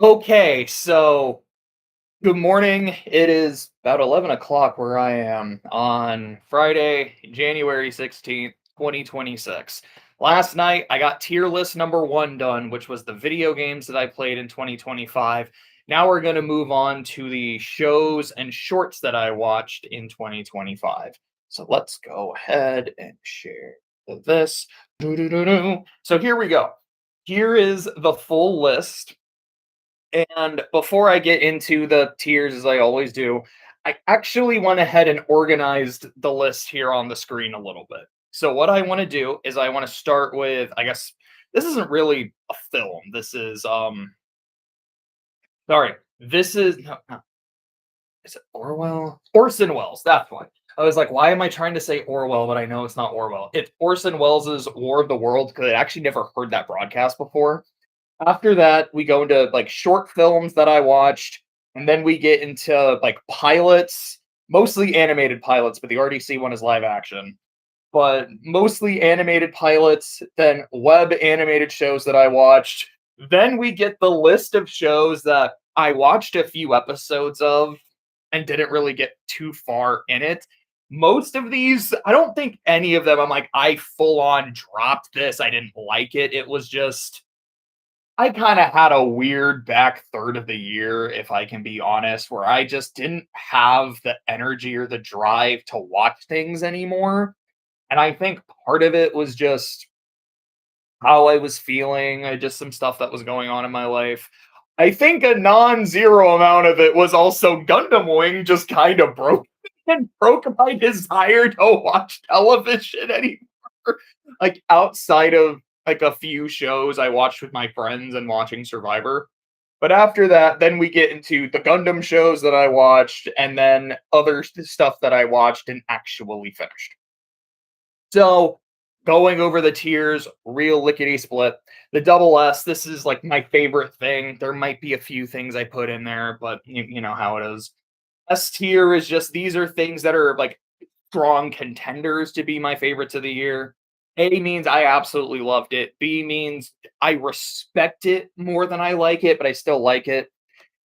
Okay, so good morning. It is about 11 o'clock where I am on Friday, January 16th, 2026. Last night, I got tier list number one done, which was the video games that I played in 2025. Now we're going to move on to the shows and shorts that I watched in 2025. So let's go ahead and share this. Doo-doo-doo-doo. So here we go. Here is the full list, and before I get into the tiers, as I always do, I actually went ahead and organized the list here on the screen a little bit. So, what I want to do is I want to start with, I guess, this isn't really a film. This is, sorry, this is, no, is it Orwell? Orson Welles, that's one. I was like, why am I trying to say Orwell, but I know it's not Orwell. It's Orson Welles' War of the Worlds, because I actually never heard that broadcast before. After that, we go into like short films that I watched, and then we get into like pilots, mostly animated pilots, but the RDC one is live action. But mostly animated pilots, then web animated shows that I watched. Then we get the list of shows that I watched a few episodes of and didn't really get too far in it. Most of these, I don't think any of them I'm like, I full on dropped this. I didn't like it. It was just I kinda had a weird back third of the year, if I can be honest, where I just didn't have the energy or the drive to watch things anymore, and I think part of it was just how I was feeling, just some stuff that was going on in my life. I think a non-zero amount of it was also Gundam Wing just kinda broke and broke my desire to watch television anymore. Like, outside of, like, a few shows I watched with my friends and watching Survivor. But after that, then we get into the Gundam shows that I watched and then other stuff that I watched and actually finished. So, going over the tiers, real lickety split. The double S, this is like my favorite thing. There might be a few things I put in there, but you know how it is. S tier is just these are things that are like strong contenders to be my favorites of the year. A means I absolutely loved it. B means I respect it more than I like it, but I still like it.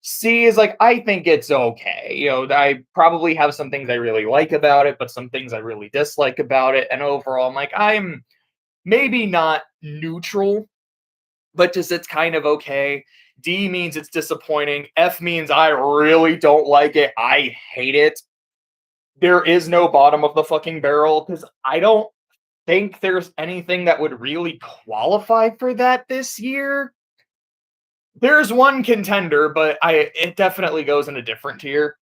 C is like I think it's okay. I probably have some things I really like about it, but some things I really dislike about it. And overall, I'm like, I'm maybe not neutral, but just it's kind of okay. D means it's disappointing. F means I really don't like it. I hate it. There is no bottom of the fucking barrel because I don't think there's anything that would really qualify for that this year. There's one contender, but I it definitely goes in a different tier.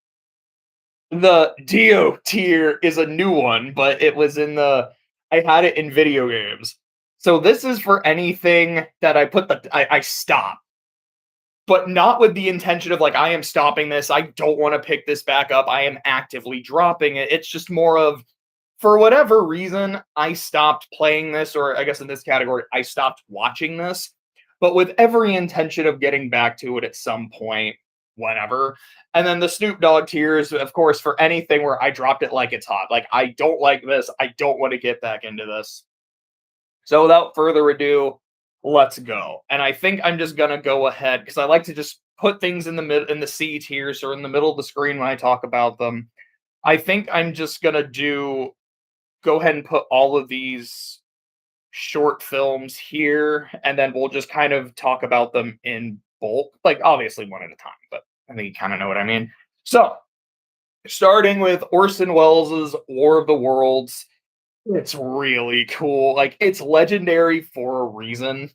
The Dio tier is a new one, but it was in the I had it in video games. So this is for anything that I stop, but not with the intention of like I am stopping this. I don't want to pick this back up. I am actively dropping it. It's just more of for whatever reason, I stopped playing this, or I guess in this category, I stopped watching this, but with every intention of getting back to it at some point, whenever. And then the Snoop Dogg tiers, of course, for anything where I dropped it like it's hot. Like, I don't like this. I don't want to get back into this. So without further ado, let's go. And I think I'm just gonna go ahead because I like to just put things in the mid in the C tiers or in the middle of the screen when I talk about them. I think I'm just gonna do go ahead and put all of these short films here, and then we'll just kind of talk about them in bulk, like obviously one at a time, but I think you kind of know what I mean. So, starting with Orson Welles' War of the Worlds, it's really cool. Like, it's legendary for a reason.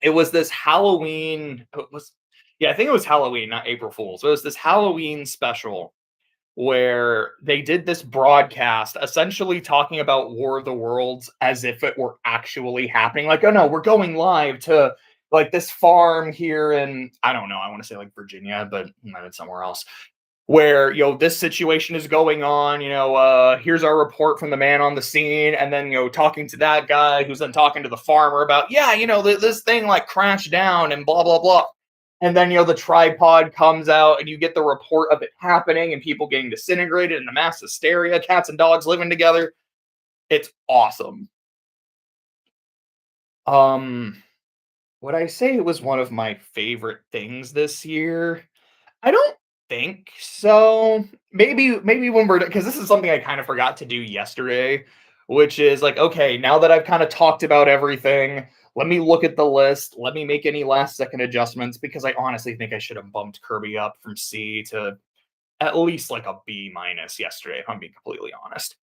It was this Halloween, it was, yeah, I think it was Halloween, not April Fool's. It was this Halloween special where they did this broadcast essentially talking about War of the Worlds as if it were actually happening. Like, oh no, we're going live to like this farm here in I don't know, I want to say like Virginia, but it's somewhere else. Where this situation is going on, here's our report from the man on the scene, and then talking to that guy who's then talking to the farmer about, yeah, this thing like crashed down and blah blah blah. And then, the tripod comes out and you get the report of it happening and people getting disintegrated and the mass hysteria, cats and dogs living together. It's awesome. Um, Would I say it was one of my favorite things this year? I don't think so. Maybe when we're because this is something I kind of forgot to do yesterday, which is like, okay, now that I've kind of talked about everything, let me look at the list. Let me make any last second adjustments because I honestly think I should have bumped Kirby up from C to at least like a B minus yesterday, if I'm being completely honest.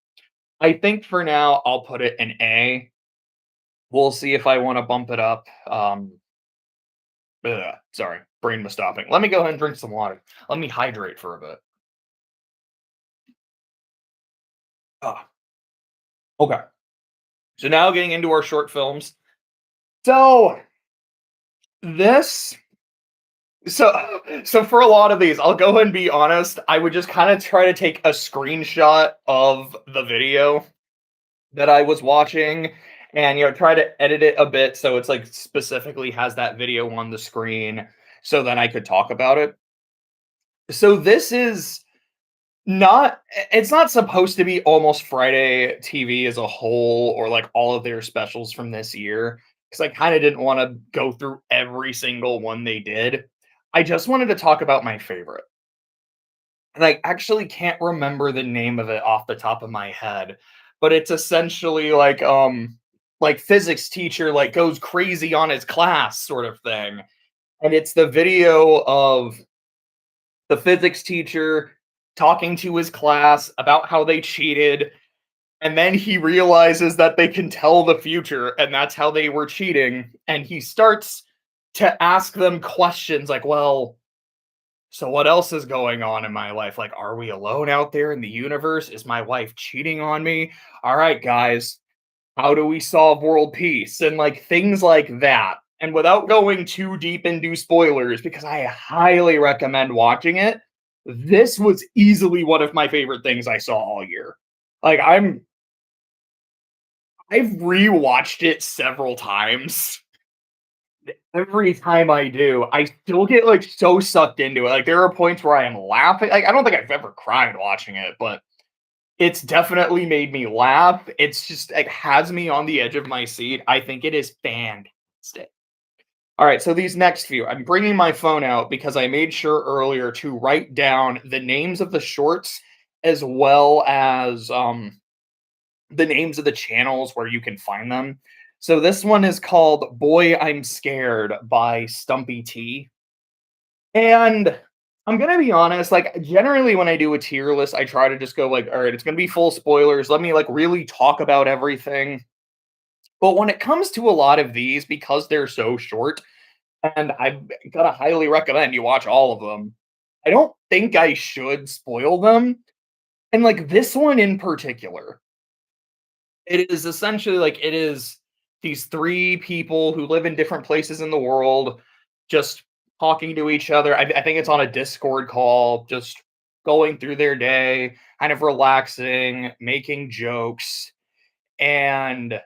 I think for now I'll put it an A. We'll see if I want to bump it up. Sorry, brain was stopping. Let me go ahead and drink some water. Let me hydrate for a bit. Ah, okay. So now getting into our short films. So this so for a lot of these, I'll go ahead and be honest, I would just kind of try to take a screenshot of the video that I was watching and try to edit it a bit so it's like specifically has that video on the screen so then I could talk about it. So this is not it's not supposed to be Almost Friday TV as a whole or like all of their specials from this year because I kind of didn't want to go through every single one they did. I just wanted to talk about my favorite. And I actually can't remember the name of it off the top of my head, but it's essentially like physics teacher like goes crazy on his class sort of thing. And it's the video of the physics teacher talking to his class about how they cheated, and then he realizes that they can tell the future and that's how they were cheating, and he starts to ask them questions like, well, so what else is going on in my life? Like, are we alone out there in the universe? Is my wife cheating on me? All right, guys, how do we solve world peace? And like things like that. And without going too deep into spoilers, because I highly recommend watching it, this was easily one of my favorite things I saw all year. Like I've rewatched it several times. Every time I do, I still get like so sucked into it. Like there are points where I am laughing. Like I don't think I've ever cried watching it, but it's definitely made me laugh. It's just like has me on the edge of my seat. I think it is fantastic. All right, so these next few, I'm bringing my phone out because I made sure earlier to write down the names of the shorts as well as the names of the channels where you can find them. So this one is called Boy I'm Scared by Stumpy T. And I'm gonna be honest, like generally when I do a tier list, I try to just go like, all right, it's gonna be full spoilers. Let me like really talk about everything. But when it comes to a lot of these, because they're so short, and I'm gonna highly recommend you watch all of them, I don't think I should spoil them. And like this one in particular, it is essentially like it is these three people who live in different places in the world, just talking to each other. I think it's on a Discord call, just going through their day, kind of relaxing, making jokes. And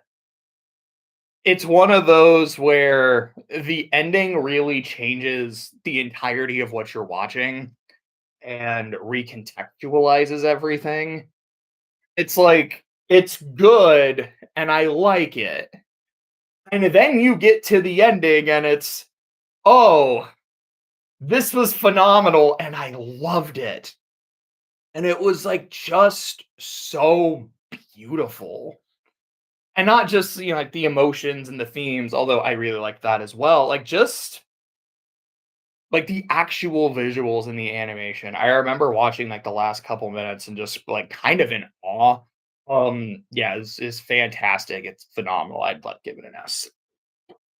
it's one of those where the ending really changes the entirety of what you're watching and recontextualizes everything. It's like, it's good and I like it. And then you get to the ending and it's, oh, this was phenomenal and I loved it. And it was like just so beautiful. And not just, like the emotions and the themes, although I really like that as well. Like just like the actual visuals in the animation. I remember watching like the last couple minutes and just like kind of in awe. Yeah, it's fantastic. It's phenomenal. I'd like give it an S.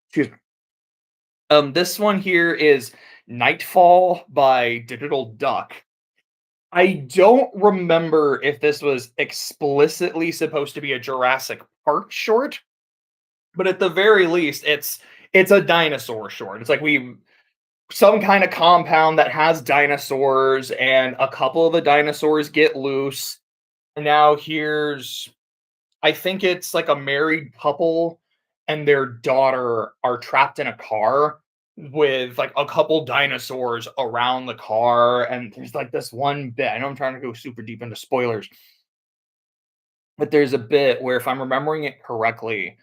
Excuse me. This one here is Nightfall by Digital Duck. I don't remember if this was explicitly supposed to be a Jurassic Park short, but at the very least, it's a dinosaur short. It's like we some kind of compound that has dinosaurs, and a couple of the dinosaurs get loose. And now here's I think it's like a married couple and their daughter are trapped in a car with like a couple dinosaurs around the car. And there's like this one bit. I know I'm trying to go super deep into spoilers, but there's a bit where, if I'm remembering it correctly,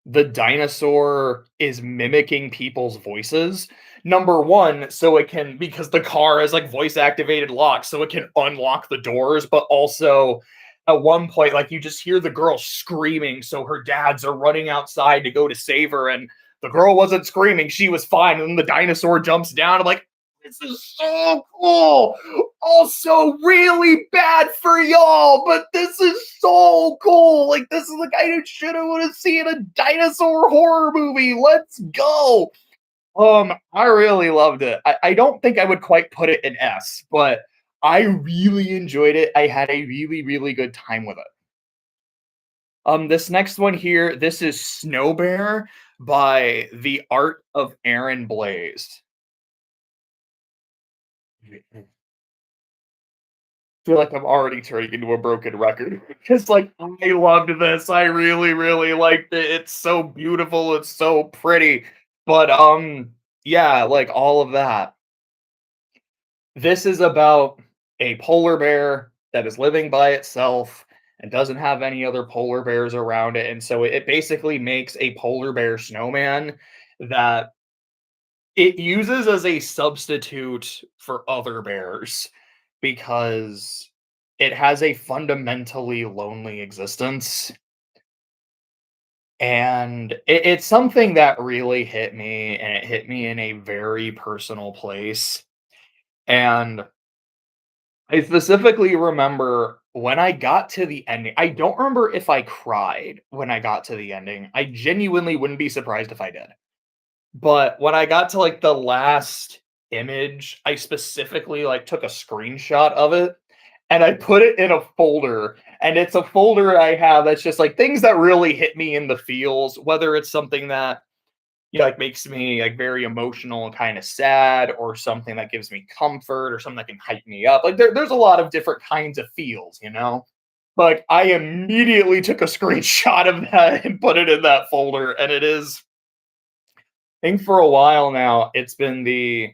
the dinosaur is mimicking people's voices. Number 1, so it can because the car has, like, voice activated locks, so it can unlock the doors, but also at one point, like, you just hear the girl screaming, so her dads are running outside to go to save her, and the girl wasn't screaming, she was fine, and then the dinosaur jumps down. I'm like, "This is so cool! Also really bad for y'all, but this is so cool. Like, this is the kind of shit I want to see in a dinosaur horror movie. Let's go." I really loved it. I don't think I would quite put it in S, but I really enjoyed it. I had a really, really good time with it. This next one here, this is Snow Bear by The Art of Aaron Blaze. Feel like I'm already turning into a broken record because, like, I loved this. I really, really liked it. It's so beautiful. It's so pretty. But yeah, like all of that. This is about a polar bear that is living by itself and doesn't have any other polar bears around it, and so it basically makes a polar bear snowman that it uses as a substitute for other bears because it has a fundamentally lonely existence, and it's something that really hit me, and it hit me in a very personal place, and I specifically remember when I got to the ending. I don't remember if I cried when I got to the ending. I genuinely wouldn't be surprised if I did. But when I got to, like, the last image, I specifically, like, took a screenshot of it, and I put it in a folder, and it's a folder I have that's just, like, things that really hit me in the feels, whether it's something that, like, makes me, like, very emotional and kinda sad, or something that gives me comfort, or something that can hype me up. Like, there's a lot of different kinds of feels, you know? Like, I immediately took a screenshot of that and put it in that folder, and it is think for a while now, it's been the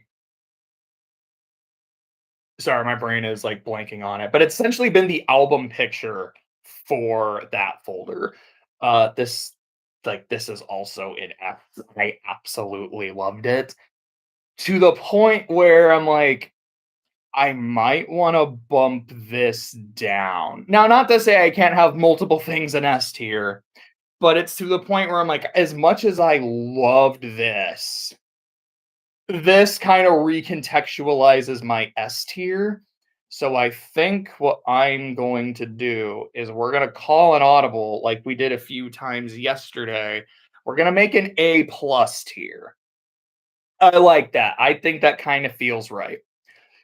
sorry, my brain is, like, blanking on it, but it's essentially been the album picture for that folder. This this is also in F. I absolutely loved it to the point where I'm like, I might wanna bump this down. Now, not to say I can't have multiple things in S tier, but it's to the point where I'm like, as much as I loved this kind of recontextualizes my S tier. So I think what I'm going to do is we're going to call an audible like we did a few times yesterday. We're going to make an A plus tier. I like that. I think that kind of feels right.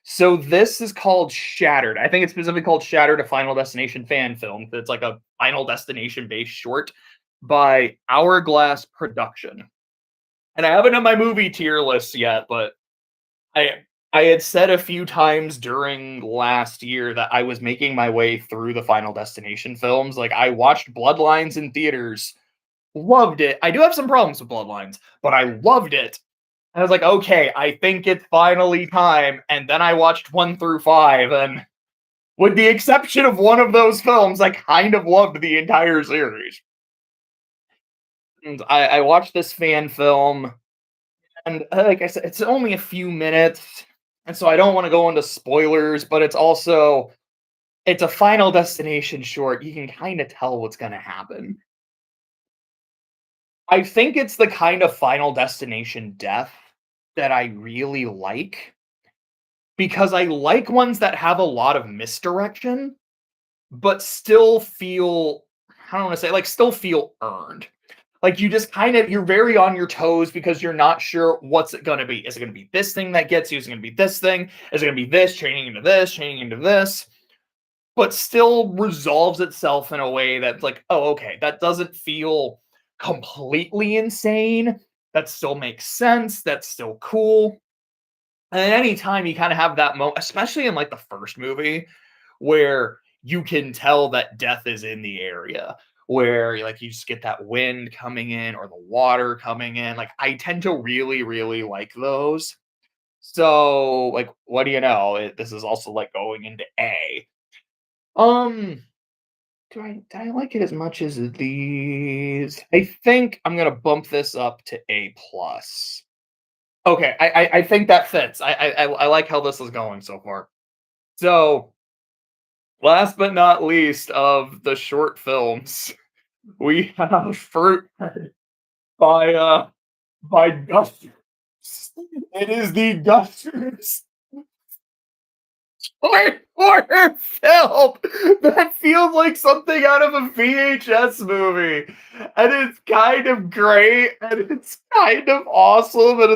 So this is called Shattered. I think it's specifically called Shattered, a Final Destination fan film. It's like a Final Destination based short by Hourglass Production. And I haven't done my movie tier list yet, but I I had said a few times during last year that I was making my way through the Final Destination films. Like, I watched Bloodlines in theaters, loved it. I do have some problems with Bloodlines, but I loved it. I was like, okay, I think it's finally time. And then I watched 1 through 5, and with the exception of one of those films, I kind of loved the entire series. And I watched this fan film. And, like I said, it's only a few minutes, and so I don't wanna go into spoilers, but it's also it's a Final Destination short. You can kinda tell what's gonna happen. I think it's the kind of Final Destination death that I really like, because I like ones that have a lot of misdirection, but still feel I don't wanna say, like, still feel earned. Like, you just you're very on your toes because you're not sure what's it gonna be. Is it gonna be this thing that gets you? Is it gonna be this thing? Is it gonna be this chaining into this, chaining into this? But still resolves itself in a way that's like, oh, okay, that doesn't feel completely insane. That still makes sense. That's still cool. And at any time you kind of have that moment, especially in like the first movie, where you can tell that death is in the area, where like you just get that wind coming in or the water coming in. Like, I tend to really, really like those. So, like, what do you know? This is also like going into A. Um, Do I like it as much as these? I think I'm gonna bump this up to A plus. Okay, I think that fits. I like how this is going so far. So, last but not least of the short films, we have Fruit by Gushers. It is the Gushers horror film that feels like something out of a VHS movie. And it's kind of great and it's kind of awesome and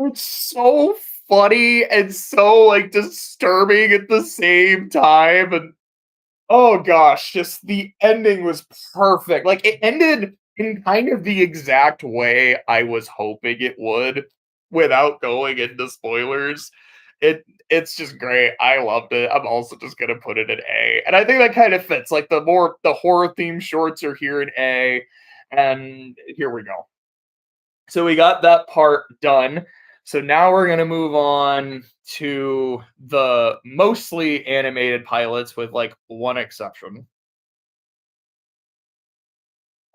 it's so funny and so like disturbing at the same time. And oh gosh, just the ending was perfect. Like it ended in kind of the exact way I was hoping it would without going into spoilers. It's just great. I loved it. I'm also just gonna put it in A. And I think that kind of fits. Like the horror themed shorts are here in A. And here we go. So we got that part done. So now we're going to move on to the mostly animated pilots with like one exception.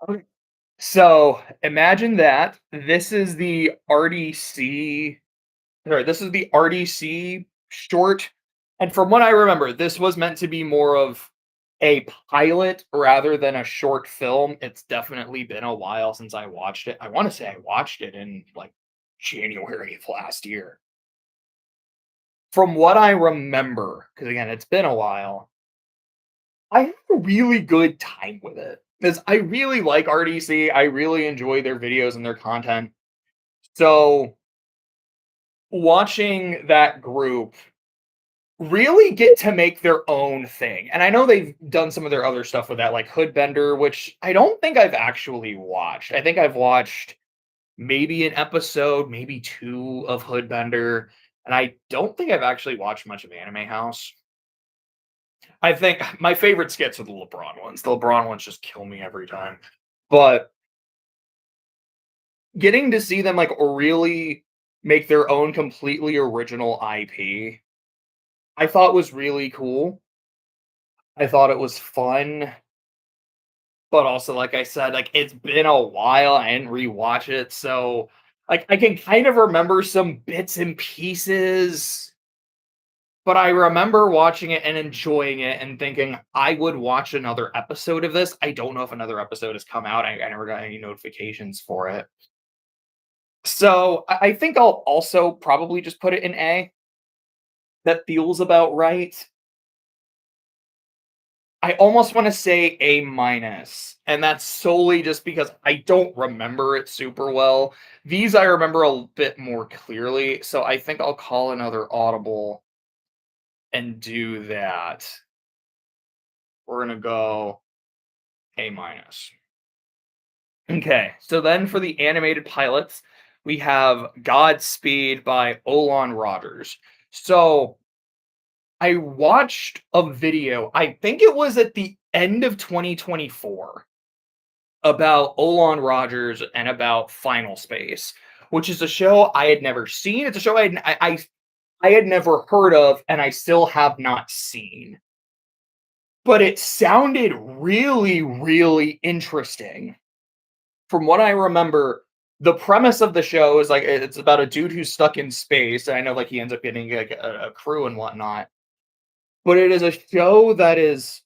Okay. So imagine that this is the RDC, sorry, this is the RDC short. And from what I remember, this was meant to be more of a pilot rather than a short film. It's definitely been a while since I watched it. I want to say I watched it in like January of last year. From what I remember, because again, it's been a while, I had a really good time with it. Because I really like RDC. I really enjoy their videos and their content. So watching that group really get to make their own thing. And I know they've done some of their other stuff with that, like Hoodbender, which I don't think I've actually watched. I think I've watched maybe an episode, maybe two of Hoodbender, and I don't think I've actually watched much of Anime House. I think my favorite skits are the LeBron ones. The LeBron ones just kill me every time. But getting to see them like really make their own completely original IP, I thought was really cool. I thought it was fun. But also, like I said, like, it's been a while, I didn't rewatch it, so, like, I can kind of remember some bits and pieces, but I remember watching it and enjoying it and thinking, "I would watch another episode of this." I don't know if another episode has come out, I never got any notifications for it. So, I think I'll also probably just put it in A. That feels about right. I almost wanna say A minus, and that's solely just because I don't remember it super well. These I remember a bit more clearly, so I think I'll call another audible and do that. We're gonna go A minus. Okay, so then for the animated pilots, we have Godspeed by Olan Rogers. So I watched a video, I think it was at the end of 2024 about Olan Rogers and about Final Space, which is a show I had never seen. It's a show I had never heard of, and I still have not seen. But it sounded really, really interesting. From what I remember, the premise of the show is like it's about a dude who's stuck in space. And I know like he ends up getting like a crew and whatnot. But it is a show that is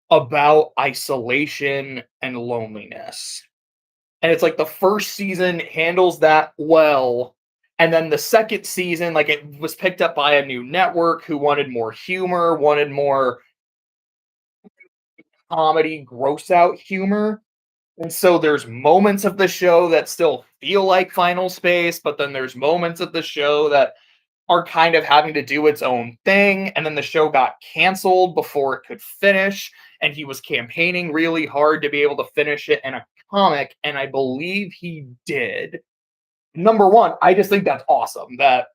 about isolation and loneliness. And it's like the first season handles that well, and then the second season, like, it was picked up by a new network who wanted more humor, wanted more comedy, gross out humor, and so there's moments of the show that still feel like Final Space, but then there's moments of the show that are kind of having to do its own thing, and then the show got canceled before it could finish, and he was campaigning really hard to be able to finish it in a comic, and I believe he did. Number 1, I just think that's awesome that,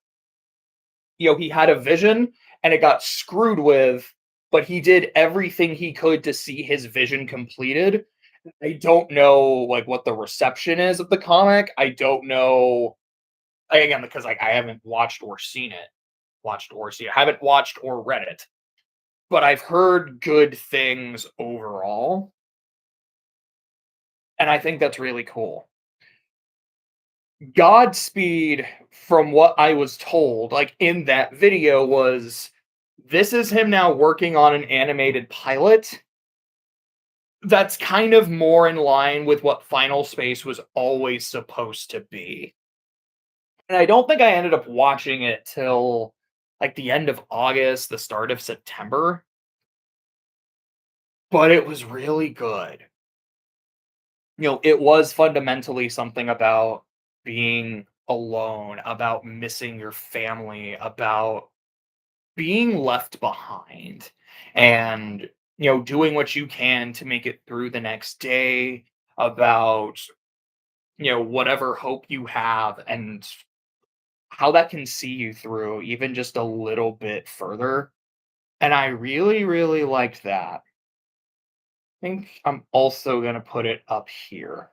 he had a vision and it got screwed with, but he did everything he could to see his vision completed. I don't know, like, what the reception is of the comic. I don't know, again, because, like, I haven't watched or seen it. I haven't watched or read it. but I've heard good things overall, and I think that's really cool. Godspeed, from what I was told, like in that video, was this is him now working on an animated pilot that's kind of more in line with what Final Space was always supposed to be. And I don't think I ended up watching it till like the end of August, the start of September, but it was really good. It was fundamentally something about being alone, about missing your family, about being left behind, and, doing what you can to make it through the next day, about, whatever hope you have and how that can see you through even just a little bit further. And I really, really liked that. I think I'm also going to put it up here.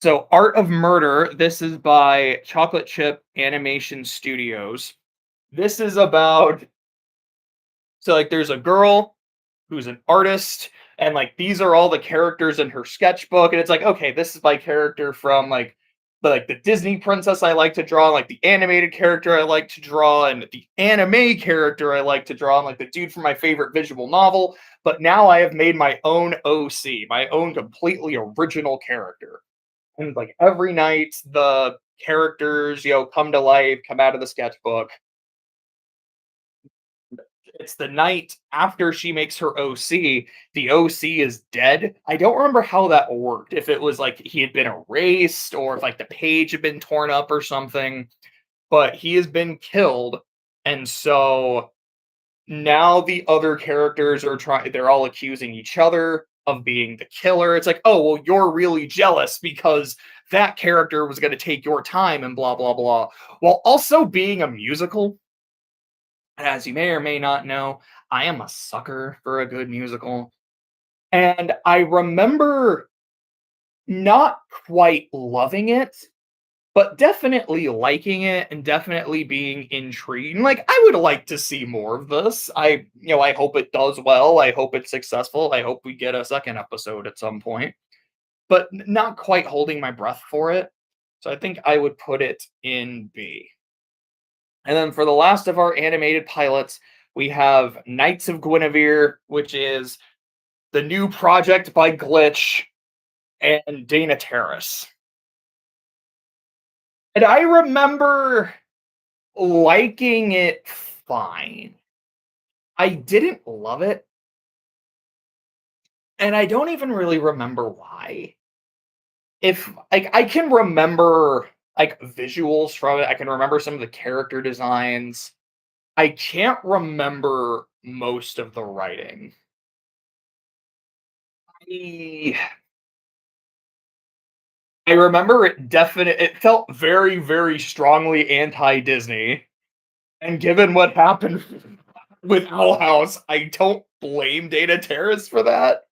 So, Art of Murder, this is by Chocolate Chip Animation Studios. This is about, so like there's a girl who's an artist, and like these are all the characters in her sketchbook, and it's like, okay, this is my character from like the Disney princess I like to draw, like the animated character I like to draw, and the anime character I like to draw, and like the dude from my favorite visual novel. But now I have made my own OC, my own completely original character. And like every night the characters, come to life, come out of the sketchbook. It's the night after she makes her OC. The OC is dead. I don't remember how that worked. If it was like he had been erased or if like the page had been torn up or something, but he has been killed. And so now the other characters are trying, they're all accusing each other of being the killer. It's like, oh, well, you're really jealous because that character was going to take your time and blah, blah, blah. While also being a musical, as you may or may not know, I am a sucker for a good musical. And I remember not quite loving it, but definitely liking it and definitely being intrigued. And like, I would like to see more of this. I hope it does well. I hope it's successful. I hope we get a second episode at some point, but not quite holding my breath for it. So I think I would put it in B. And then for the last of our animated pilots, we have Knights of Guinevere, which is the new project by Glitch and Dana Terrace. And I remember liking it fine. I didn't love it, and I don't even really remember why. If like I can remember like visuals from it, I can remember some of the character designs. I can't remember most of the writing. I I remember it felt very, very strongly anti-Disney, and given what happened with Owl House, I don't blame Dana Terrace for that.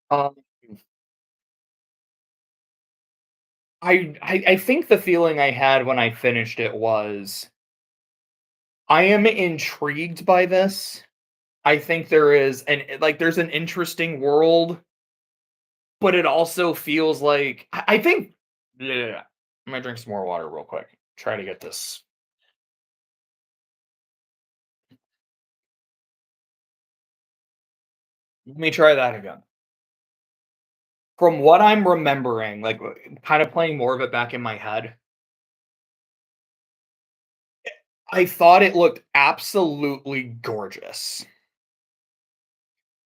Um, I think the feeling I had when I finished it was, I am intrigued by this. I think there's an interesting world, but it also feels like I think yeah. I'm gonna drink some more water real quick. Try to get this. Let me try that again. From what I'm remembering, like kind of playing more of it back in my head, I thought it looked absolutely gorgeous,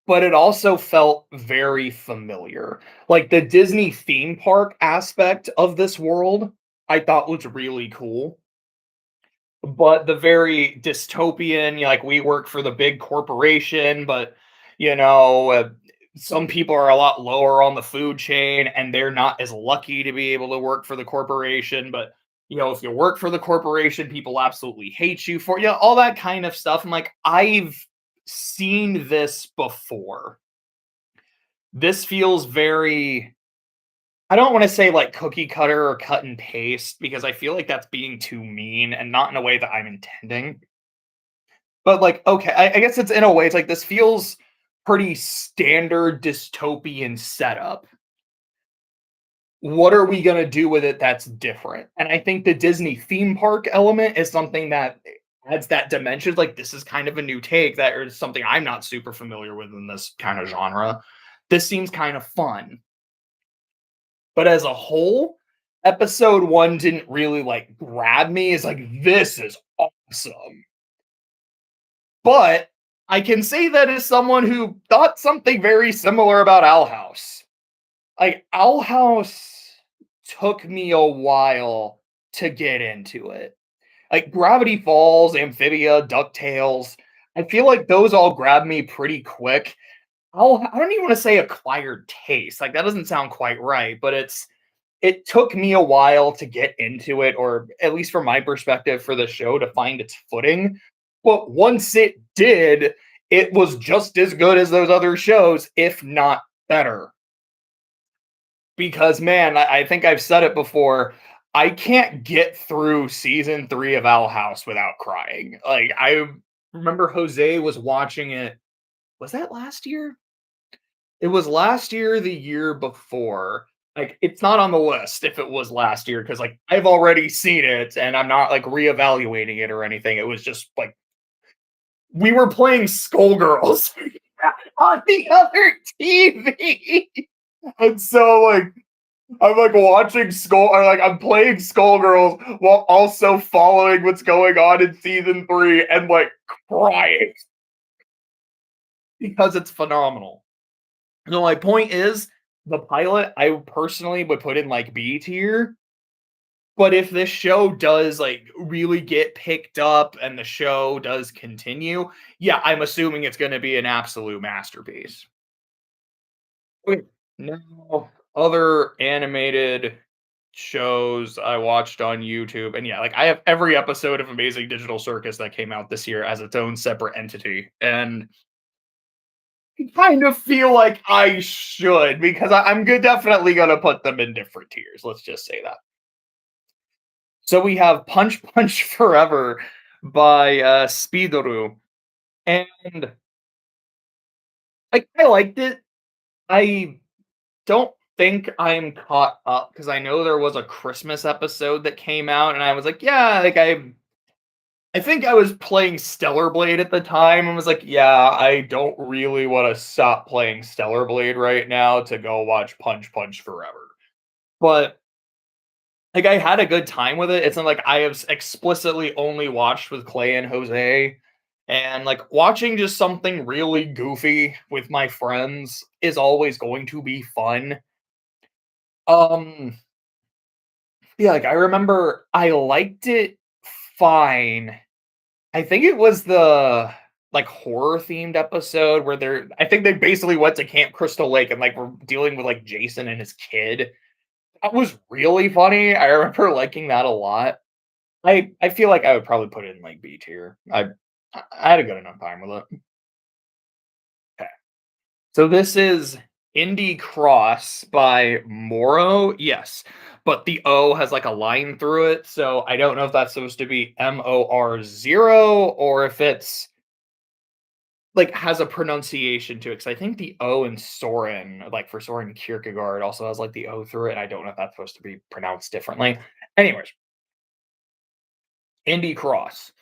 but it also felt very familiar. Like the Disney theme park aspect of this world, I thought was really cool. But the very dystopian, like we work for the big corporation, but you know, uh, some people are a lot lower on the food chain and they're not as lucky to be able to work for the corporation. But if you work for the corporation, people absolutely hate you for all that kind of stuff. I'm like, I've seen this before. This feels very, I don't want to say like cookie cutter or cut and paste because I feel like that's being too mean and not in a way that I'm intending. But, like, okay, I guess it's in a way, it's like this feels pretty standard dystopian setup. What are we gonna do with it that's different? And I think the Disney theme park element is something that adds that dimension, like, this is kind of a new take that or something I'm not super familiar with in this kind of genre. This seems kind of fun. But as a whole, episode 1 didn't really, like, grab me as, like, "This is awesome." But I can say that as someone who thought something very similar about Owl House. Like, Owl House took me a while to get into it. Like, Gravity Falls, Amphibia, DuckTales, I feel like those all grabbed me pretty quick. I don't even wanna say acquired taste, like, that doesn't sound quite right, but it took me a while to get into it, or at least from my perspective, for the show to find its footing. But once it did, it was just as good as those other shows, if not better. Because man, I think I've said it before. I can't get through season 3 of Owl House without crying. Like, I remember Jose was watching it. Was that last year? It was last year, the year before. Like, it's not on the list if it was last year because, like, I've already seen it and I'm not like reevaluating it or anything. It was just like we were playing Skullgirls on the other TV. And so, like, I'm like watching Skull, or like I'm playing Skullgirls while also following what's going on in season 3 and like crying because it's phenomenal. No, my point is the pilot I personally would put in like B tier, but if this show does like really get picked up and the show does continue, yeah, I'm assuming it's going to be an absolute masterpiece. Okay, now other animated shows I watched on YouTube, and yeah, like I have every episode of Amazing Digital Circus that came out this year as its own separate entity, and I kind of feel like I should because I'm good, definitely gonna put them in different tiers. Let's just say that. So we have Punch Punch Forever by Speedoru, and I liked it. I don't think I'm caught up because I know there was a Christmas episode that came out, and I was like, yeah, like I think I was playing Stellar Blade at the time and was like, yeah, I don't really want to stop playing Stellar Blade right now to go watch Punch Punch Forever. But like I had a good time with it. It's not like I have explicitly only watched with Clay and Jose. And like watching just something really goofy with my friends is always going to be fun. Um yeah, like I remember I liked it fine. I think it was the like horror themed episode where I think they basically went to Camp Crystal Lake and like were dealing with like Jason and his kid. That was really funny. I remember liking that a lot. I feel like I would probably put it in like B tier. I had a good enough time with it. Okay. So this is Indie Cross by Moro. Yes. But the O has like a line through it. So I don't know if that's supposed to be MOR0 or if it's like has a pronunciation to it. Because I think the O in Soren, like for Soren Kierkegaard, also has like the O through it. And I don't know if that's supposed to be pronounced differently. Anyways, Indie Cross.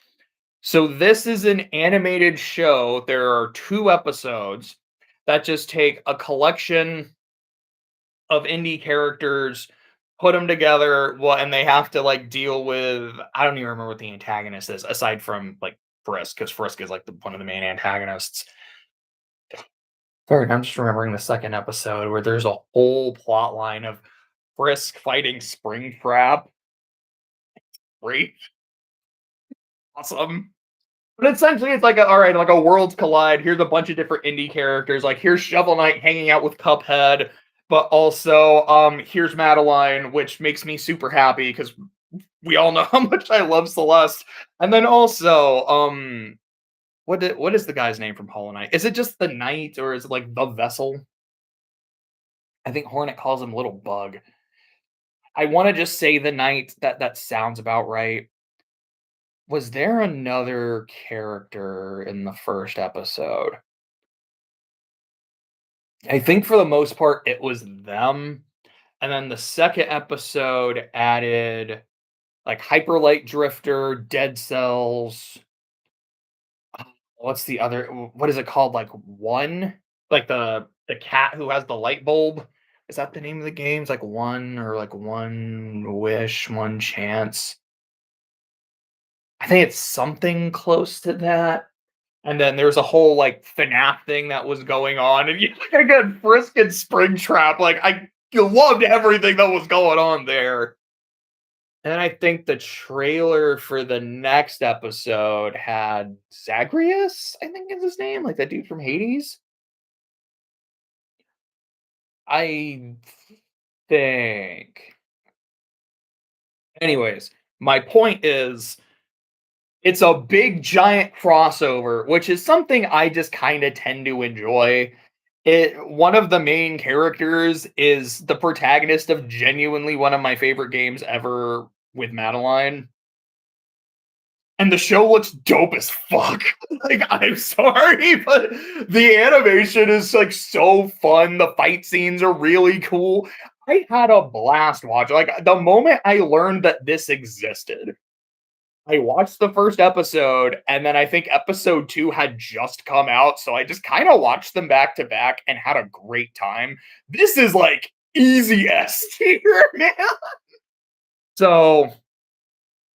So this is an animated show. There are 2 episodes that just take a collection of indie characters, put them together, well, and they have to like deal with I don't even remember what the antagonist is aside from like Frisk, because Frisk is like one of the main antagonists. Sorry, I'm just remembering the second episode where there's a whole plot line of Frisk fighting Springtrap. Great, awesome. But essentially, it's like, all right, like a worlds collide. Here's a bunch of different indie characters. Like here's Shovel Knight hanging out with Cuphead, but also here's Madeline, which makes me super happy because we all know how much I love Celeste. And then also, what is the guy's name from Hollow Knight? Is it just the Knight or is it like the Vessel? I think Hornet calls him Little Bug. I want to just say the Knight. That sounds about right. Was there another character in the first episode? I think for the most part, it was them, and then the second episode added, like, Hyperlight Drifter, Dead Cells, what's the other what is it called? Like, One? Like, the cat who has the light bulb? Is that the name of the game? It's like One or, like, One Wish, One Chance. I think it's something close to that. And then there's a whole, like, FNAF thing that was going on, and you like, I got Frisk and Springtrap, like, I loved everything that was going on there. And I think the trailer for the next episode had Zagreus, I think is his name, like, that dude from Hades? I think. Anyways, my point is it's a big giant crossover, which is something I just kinda tend to enjoy. One of the main characters is the protagonist of genuinely one of my favorite games ever with Madeline, and the show looks dope as fuck. Like, I'm sorry, but the animation is, like, so fun, the fight scenes are really cool. I had a blast watching like, the moment I learned that this existed, I watched the first episode, and then I think episode 2 had just come out, so I just kinda watched them back to back and had a great time. This is, like, easy S tier, man. So,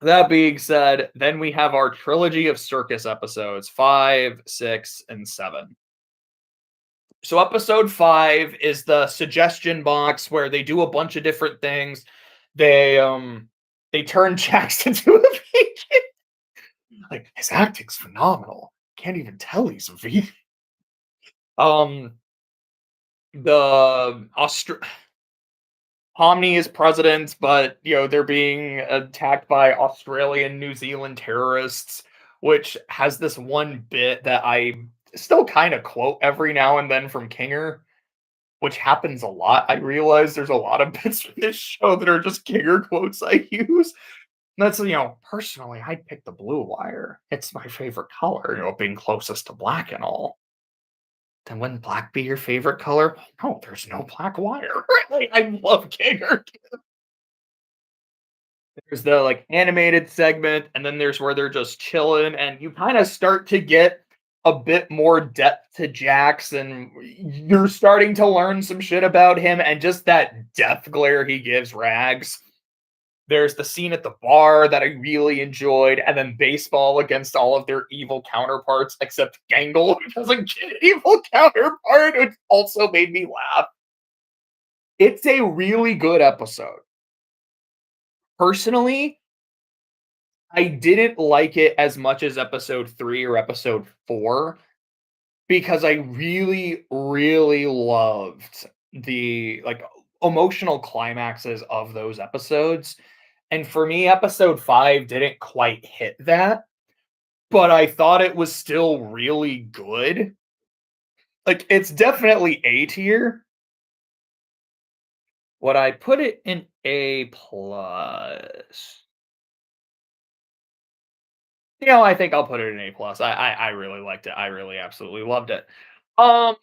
that being said, then we have our trilogy of circus episodes, 5, 6, and 7. So episode 5 is the suggestion box where they do a bunch of different things. They turn Jax into a vegan. Like, his acting's phenomenal. Can't even tell he's a vegan. Um, the Omni is president, but they're being attacked by Australian, New Zealand terrorists, which has this one bit that I still kind of quote every now and then from Kinger, which happens a lot. I realize there's a lot of bits from this show that are just Kinger quotes I use. That's, personally, I'd pick the blue wire. It's my favorite color, being closest to black and all. Then wouldn't black be your favorite color? No, there's no black wire. Like, I love Kinger. There's the like animated segment, and then there's where they're just chilling, and you kind of start to get a bit more depth to Jax, and you're starting to learn some shit about him, and just that death glare he gives Rags. There's the scene at the bar that I really enjoyed, and then baseball against all of their evil counterparts, except Gangle, who doesn't get an evil counterpart, which also made me laugh. It's a really good episode. Personally, I didn't like it as much as episode 3 or episode 4 because I really, really loved the like emotional climaxes of those episodes. And for me, episode 5 didn't quite hit that, but I thought it was still really good. Like, it's definitely A tier. Would I put it in A plus? I think I'll put it in A plus. I really liked it. I really absolutely loved it. Um,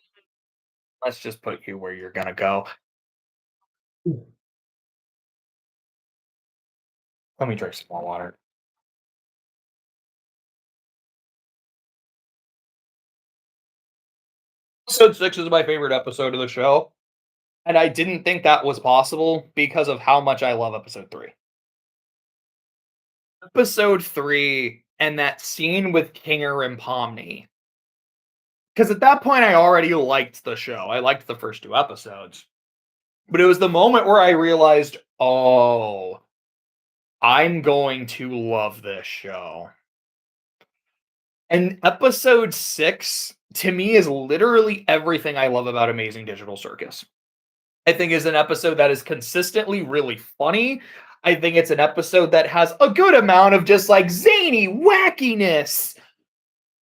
let's just put you where you're gonna go. Let me drink some more water. Episode 6 is my favorite episode of the show, and I didn't think that was possible because of how much I love episode 3. Episode 3 and that scene with Kinger and Pomni. Because at that point, I already liked the show. I liked the first 2 episodes. But it was the moment where I realized, oh, I'm going to love this show. And episode 6, to me, is literally everything I love about Amazing Digital Circus. I think is an episode that is consistently really funny. I think it's an episode that has a good amount of just like zany wackiness,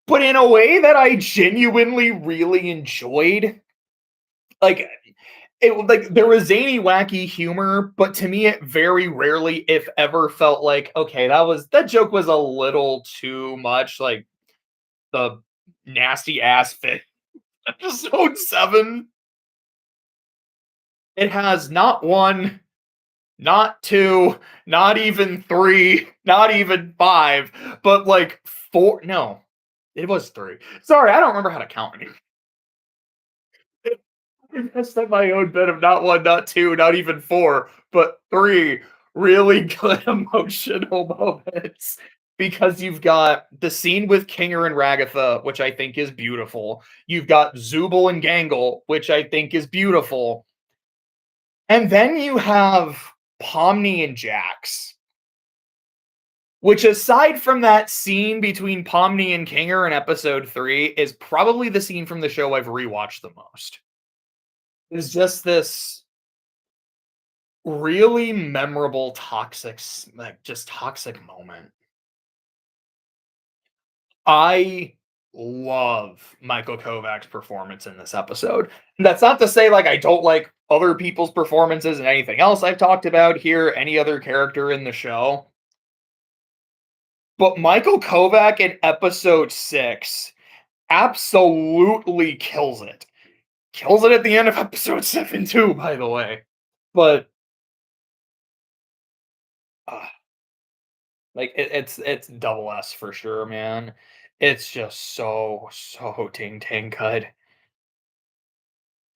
but in a way that I genuinely really enjoyed. Like, Like there was zany, wacky humor, but to me, it very rarely, if ever, felt like okay, that joke was a little too much. Like the nasty ass fit episode 7. It has not one, not two, not even three, not even five, but like four. No, it was three. Sorry, I don't remember how to count anymore. I messed up my own bit of not one, not two, not even four, but three really good emotional moments. Because you've got the scene with Kinger and Ragatha, which I think is beautiful. You've got Zubul and Gangle, which I think is beautiful. And then you have Pomni and Jax, which aside from that scene between Pomni and Kinger in episode 3 is probably the scene from the show I've rewatched the most. Is just this really memorable like just toxic moment. I love Michael Kovac's performance in this episode. And that's not to say like I don't like other people's performances and anything else I've talked about here, any other character in the show. But Michael Kovac in episode 6 absolutely kills it. Kills it at the end of episode 7 too, by the way. But uh, like it's double S for sure, man. It's just so ting ting good.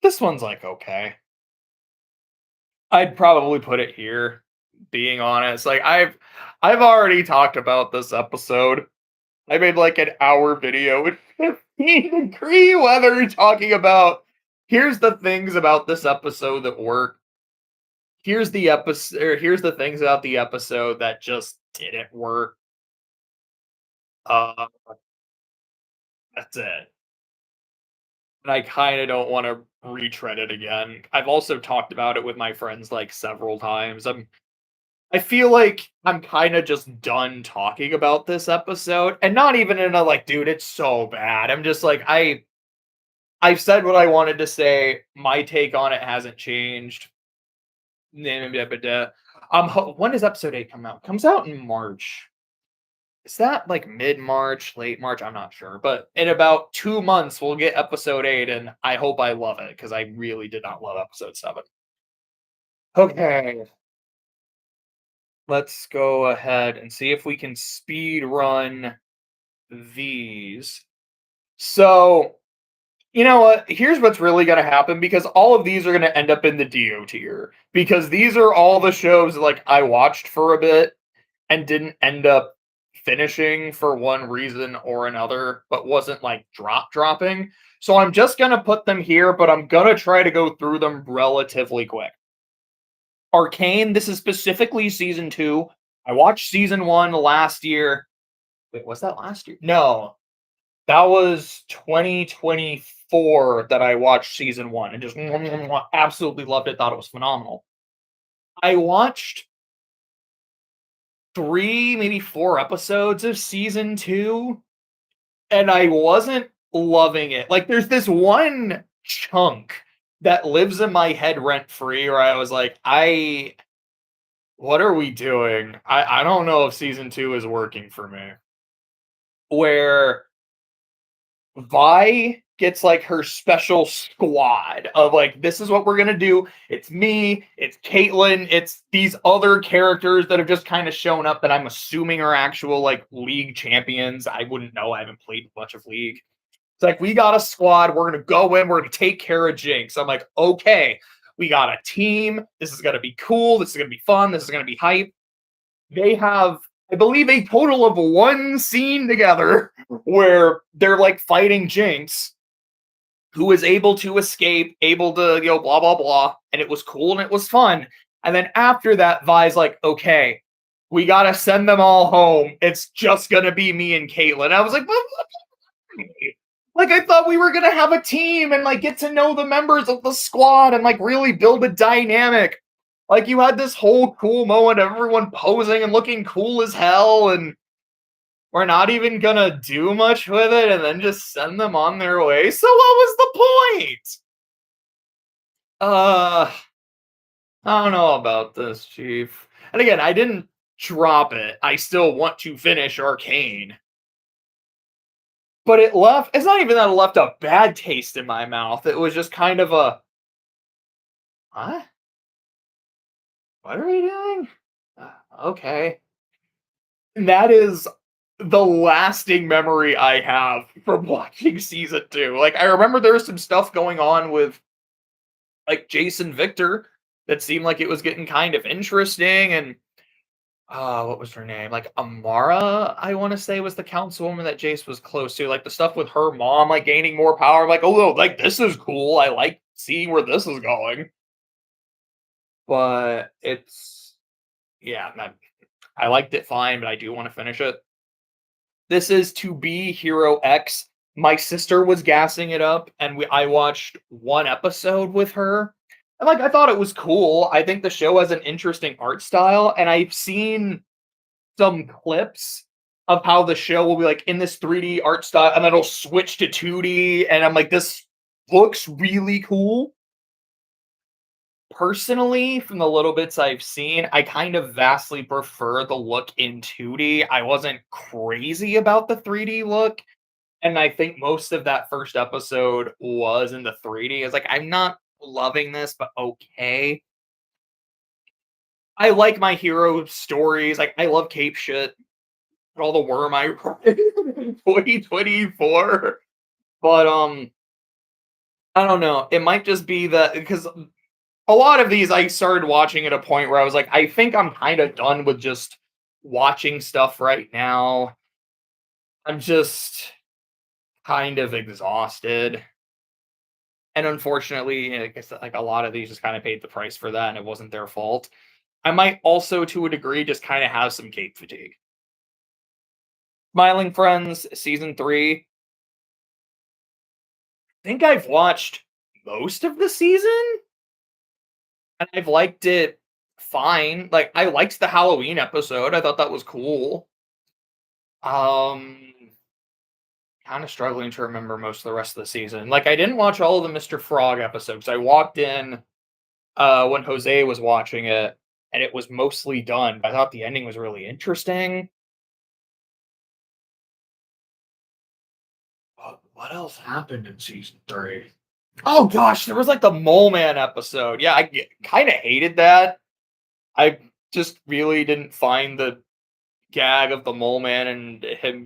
This one's like okay. I'd probably put it here, being honest. Like I've already talked about this episode. I made like an hour video in 15-degree weather talking about here's the things about this episode that work. Here's the things about the episode that just didn't work. Uh that's it. And I kind of don't want to retread it again. I've also talked about it with my friends like several times. I feel like I'm kind of just done talking about this episode and not even in a like dude it's so bad. I'm just like I've said what I wanted to say. My take on it hasn't changed. When does episode 8 come out? It comes out in March. Is that like mid March, late March? I'm not sure. But in about 2 months, we'll get episode 8, and I hope I love it because I really did not love episode 7. Okay, let's go ahead and see if we can speed run these. So, you know what? Here's what's really going to happen because all of these are going to end up in the DO tier because these are all the shows like I watched for a bit and didn't end up finishing for one reason or another, but wasn't like dropping. So I'm just gonna put them here, but I'm gonna try to go through them relatively quick. Arcane, this is specifically season 2. I watched season 1 last year. Wait, was that last year? No, that was 2024 that I watched season 1 and just absolutely loved it. Thought it was phenomenal. I watched 3, maybe 4 episodes of season 2, and I wasn't loving it. Like, there's this one chunk that lives in my head rent free where I was like, what are we doing? I don't know if season 2 is working for me. Where Vi gets like her special squad of like, this is what we're gonna do. It's me, it's Caitlyn, it's these other characters that have just kind of shown up that I'm assuming are actual like league champions. I wouldn't know. I haven't played much of League. It's like we got a squad. We're gonna go in. We're gonna take care of Jinx. I'm like, okay, we got a team. This is gonna be cool. This is gonna be fun. This is gonna be hype. They have, I believe, a total of one scene together where they're like fighting Jinx, who is able to escape, able to, blah, blah, blah. And it was cool and it was fun. And then after that, Vi's like, okay, we got to send them all home. It's just going to be me and Caitlyn. I was like, like, I thought we were going to have a team and like get to know the members of the squad and like really build a dynamic. Like, you had this whole cool moment of everyone posing and looking cool as hell, and we're not even gonna do much with it and then just send them on their way. So what was the point? Uh, I don't know about this, Chief. And again, I didn't drop it. I still want to finish Arcane. But it's not even that it left a bad taste in my mouth. It was just kind of a, "What? What are we doing?" Okay. And that is the lasting memory I have from watching season 2. Like, I remember there was some stuff going on with, like, Jason Victor that seemed like it was getting kind of interesting, and, what was her name? Like, Amara, I wanna say, was the councilwoman that Jace was close to, like, the stuff with her mom, like, gaining more power, I'm like, "Oh, no, like, this is cool, I like seeing where this is going." But it's yeah, I liked it fine, but I do wanna finish it. This is To Be Hero X. My sister was gassing it up, and I watched one episode with her. And like I thought it was cool. I think the show has an interesting art style, and I've seen some clips of how the show will be like in this 3D art style, and then it'll switch to 2D, and I'm like, this looks really cool. Personally, from the little bits I've seen, I kind of vastly prefer the look in 2D. I wasn't crazy about the 3D look. And I think most of that first episode was in the 3D. It's like, I'm not loving this, but okay. I like my hero stories. Like, I love cape shit. All the worm I read in 2024. But I don't know. It might just be that because a lot of these I started watching at a point where I was like, I think I'm kind of done with just watching stuff right now. I'm just kind of exhausted. And unfortunately, I guess like a lot of these just kind of paid the price for that, and it wasn't their fault. I might also, to a degree, just kind of have some cape fatigue. Smiling Friends season 3. I think I've watched most of the season, and I've liked it fine. Like I liked the Halloween episode. I thought that was cool. Um, kind of struggling to remember most of the rest of the season. Like I didn't watch all of the Mr. Frog episodes. I walked in when Jose was watching it, and it was mostly done. I thought the ending was really interesting. What else happened in season 3? Oh gosh, there was like the Mole Man episode. Yeah, I kind of hated that. I just really didn't find the gag of the Mole Man and him.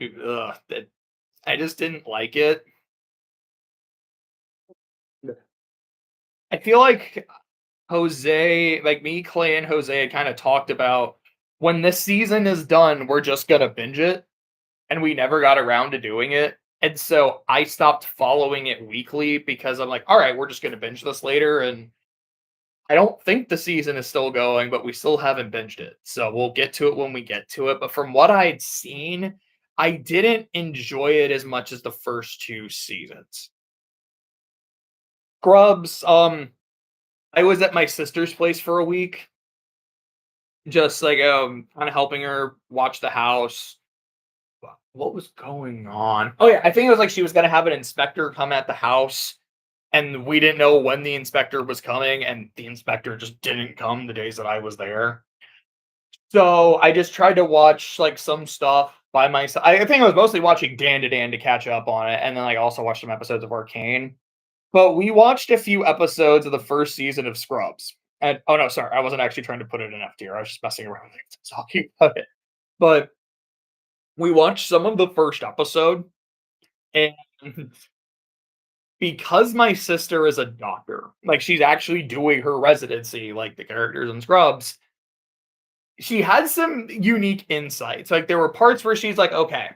I just didn't like it. I feel like Jose, like me, Clay, and Jose had kind of talked about when this season is done, we're just gonna binge it, and we never got around to doing it. And so I stopped following it weekly because I'm like, all right, we're just gonna binge this later. And I don't think the season is still going, but we still haven't binged it. So we'll get to it when we get to it. But from what I'd seen, I didn't enjoy it as much as the first two seasons. Grubs, I was at my sister's place for a week, just like kind of helping her watch the house. What was going on? Oh yeah, I think it was like she was gonna have an inspector come at the house, and we didn't know when the inspector was coming, and the inspector just didn't come the days that I was there. So I just tried to watch like some stuff by myself. I think I was mostly watching Dan to Dan to catch up on it, and then I also watched some episodes of Arcane. But we watched a few episodes of the first season of Scrubs. And oh no, sorry, I wasn't actually trying to put it in F tier. I was just messing around with talking about it. But we watched some of the first episode, and because my sister is a doctor, like she's actually doing her residency, like the characters in Scrubs, she had some unique insights. Like there were parts where she's like, okay,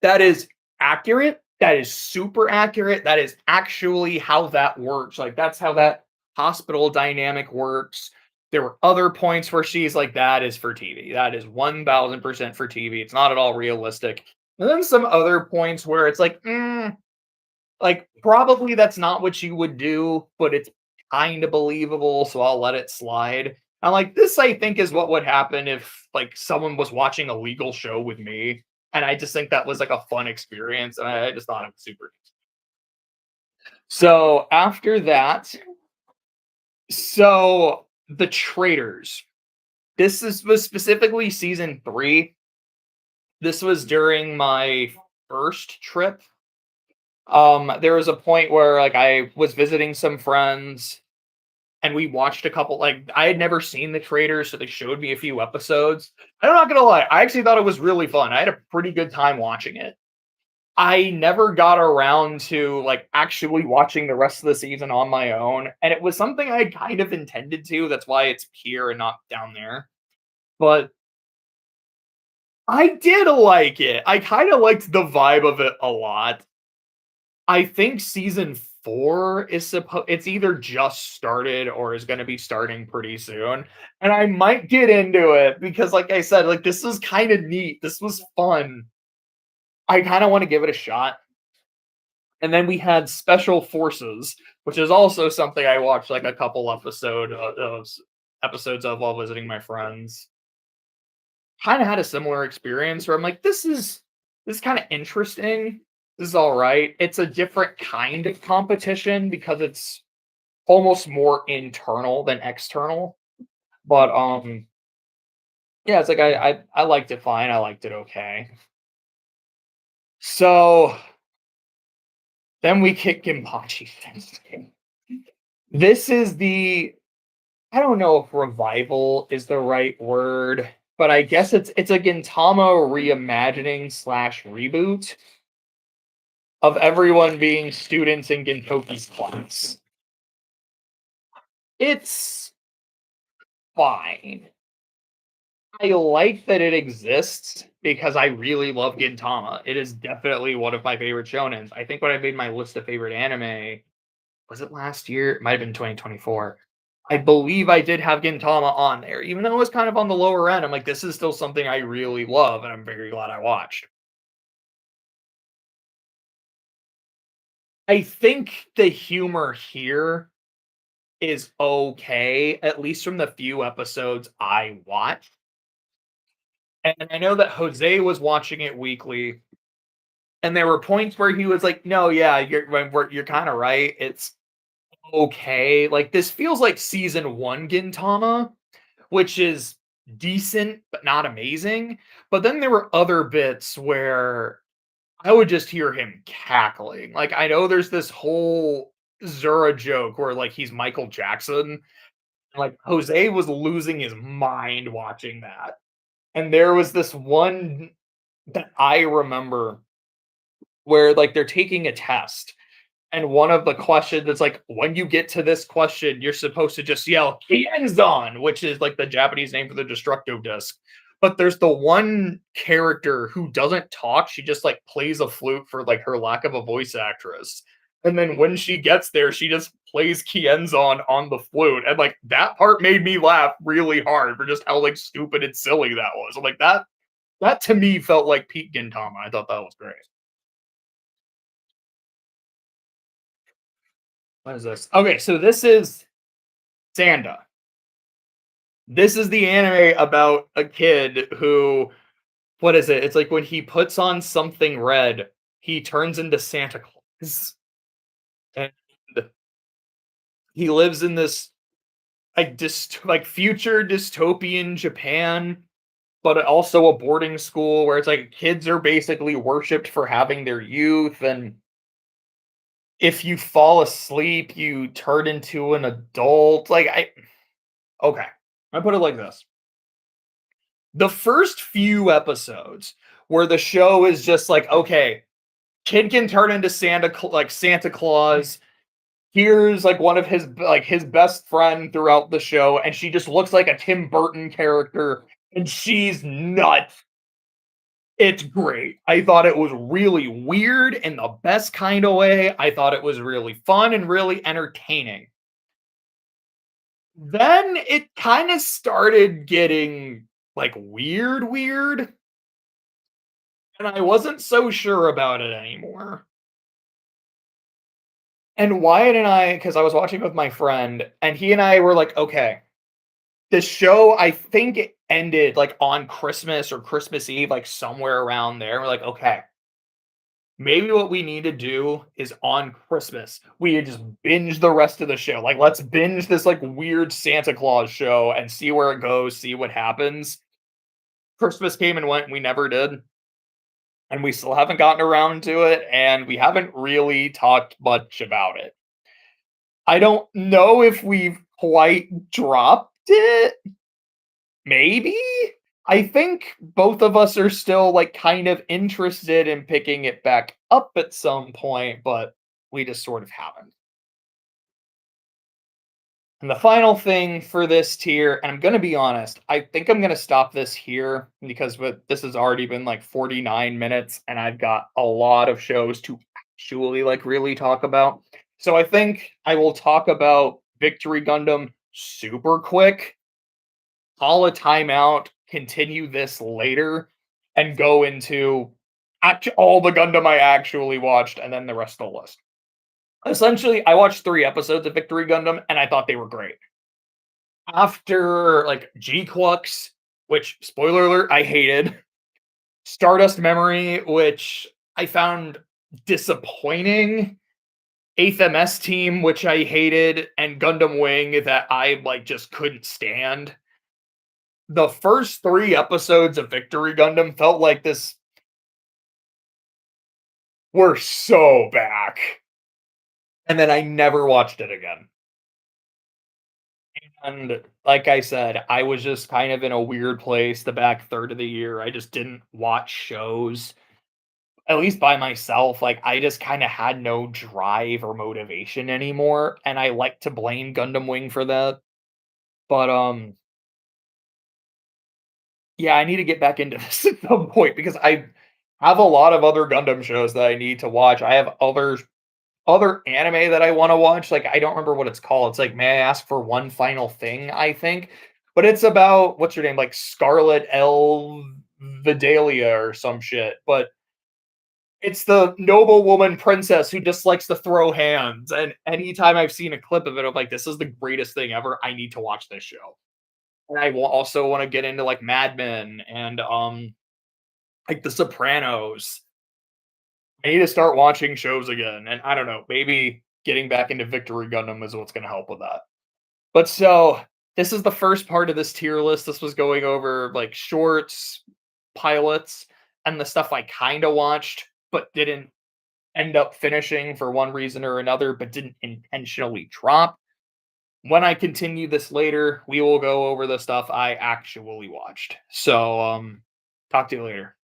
that is accurate. That is super accurate. That is actually how that works. Like that's how that hospital dynamic works. There were other points where she's like, that is for TV. That is 1000% for TV. It's not at all realistic. And then some other points where it's like probably that's not what you would do, but it's kind of believable. So I'll let it slide. I'm like, this I think is what would happen if like someone was watching a legal show with me. And I just think that was like a fun experience. And I just thought it was super. So after that, So the Traitors. Was specifically season 3. This was during my first trip. There was a point where like I was visiting some friends and we watched a couple like I had never seen the Traitors, so they showed me a few episodes. I'm not gonna lie, I actually thought it was really fun. I had a pretty good time watching it. I never got around to like actually watching the rest of the season on my own, and it was something I kind of intended to. That's why it's here and not down there. But I did like it. I kind of liked the vibe of it a lot. I think season 4 is supposed it's either just started or is gonna be starting pretty soon, and I might get into it because, like I said, like, this was kinda neat, this was fun. I kinda wanna give it a shot, and then we had Special Forces, which is also something I watched, like, a couple episodes of while visiting my friends. Kinda had a similar experience where I'm like, this is kinda interesting. This is alright. It's a different kind of competition because it's almost more internal than external. But, yeah, it's like I liked it fine, I liked it okay. So, then we kick Ginpachi Sensei. This is the I don't know if revival is the right word, but I guess it's a Gintama reimagining slash reboot of everyone being students in Gintoki's class. It's fine. I like that it exists because I really love Gintama. It is definitely one of my favorite shonens. I think when I made my list of favorite anime, was it last year? It might have been 2024. I believe I did have Gintama on there, even though it was kind of on the lower end. I'm like, this is still something I really love, and I'm very glad I watched. I think the humor here is okay, at least from the few episodes I watched. And I know that Jose was watching it weekly, and there were points where he was like, "No, yeah, you're kind of right. It's okay. Like this feels like season 1 Gintama, which is decent but not amazing." But then there were other bits where I would just hear him cackling. Like I know there's this whole Zura joke where like he's Michael Jackson. Like Jose was losing his mind watching that. And there was this one that I remember where like they're taking a test and one of the questions it's like when you get to this question you're supposed to just yell Kienzan, which is like the Japanese name for the destructo disc. But there's the one character who doesn't talk, she just like plays a flute for like her lack of a voice actress, and then when she gets there she just plays Kienzan on the flute, and like that part made me laugh really hard for just how like stupid and silly that was. I'm like that to me felt like peak Gintama. I thought that was great. What is this? Okay, so this is Sanda. This is the anime about a kid who, what is it? It's like when he puts on something red, he turns into Santa Claus. And he lives in this like future dystopian Japan, but also a boarding school where it's like kids are basically worshipped for having their youth, and if you fall asleep, you turn into an adult. Like I okay. I put it like this. The first few episodes where the show is just like, okay, kid can turn into Santa Claus. Here's like one of his best friend throughout the show, and she just looks like a Tim Burton character, and she's nuts. It's great. I thought it was really weird in the best kind of way. I thought it was really fun and really entertaining. Then it kind of started getting like weird, and I wasn't so sure about it anymore. And Wyatt and I, because I was watching with my friend, and he and I were like, okay, the show, I think it ended like on Christmas or Christmas Eve, like somewhere around there. We're like, okay, Maybe what we need to do is on Christmas, we just binge the rest of the show. Like, let's binge this like weird Santa Claus show and see where it goes, see what happens. Christmas came and went, and we never did. And we still haven't gotten around to it, and we haven't really talked much about it. I don't know if we've quite dropped it. Maybe? I think both of us are still, like, kind of interested in picking it back up at some point, but we just sort of haven't. And the final thing for this tier, and I'm gonna be honest, I think I'm gonna stop this here because this has already been like 49 minutes, and I've got a lot of shows to actually like really talk about. So I think I will talk about Victory Gundam super quick, call a timeout, continue this later, and go into all the Gundam I actually watched, and then the rest of the list. Essentially, I watched 3 episodes of Victory Gundam, and I thought they were great. After, like, G-Clux, which, spoiler alert, I hated, Stardust Memory, which I found disappointing, 8th MS Team, which I hated, and Gundam Wing that I, like, just couldn't stand. The first 3 episodes of Victory Gundam felt like this were so back, and then I never watched it again. And like I said, I was just kind of in a weird place the back third of the year. I just didn't watch shows, at least by myself. Like, I just kind of had no drive or motivation anymore. And I like to blame Gundam Wing for that. But yeah, I need to get back into this at some point because I have a lot of other Gundam shows that I need to watch. I have other anime that I wanna watch, like, I don't remember what it's called. It's like, "May I Ask for One Final Thing?" I think, but it's about what's her name? Like, Scarlet El Vidalia or some shit, but it's the noble woman princess who just likes to throw hands, and anytime I've seen a clip of it, I'm like, "This is the greatest thing ever. I need to watch this show." And I will also wanna get into, like, Mad Men and, like, The Sopranos. I need to start watching shows again, and I don't know, maybe getting back into Victory Gundam is what's gonna help with that. But so, this is the first part of this tier list. This was going over, like, shorts, pilots, and the stuff I kinda watched, but didn't end up finishing for one reason or another, but didn't intentionally drop. When I continue this later, we will go over the stuff I actually watched. So, talk to you later.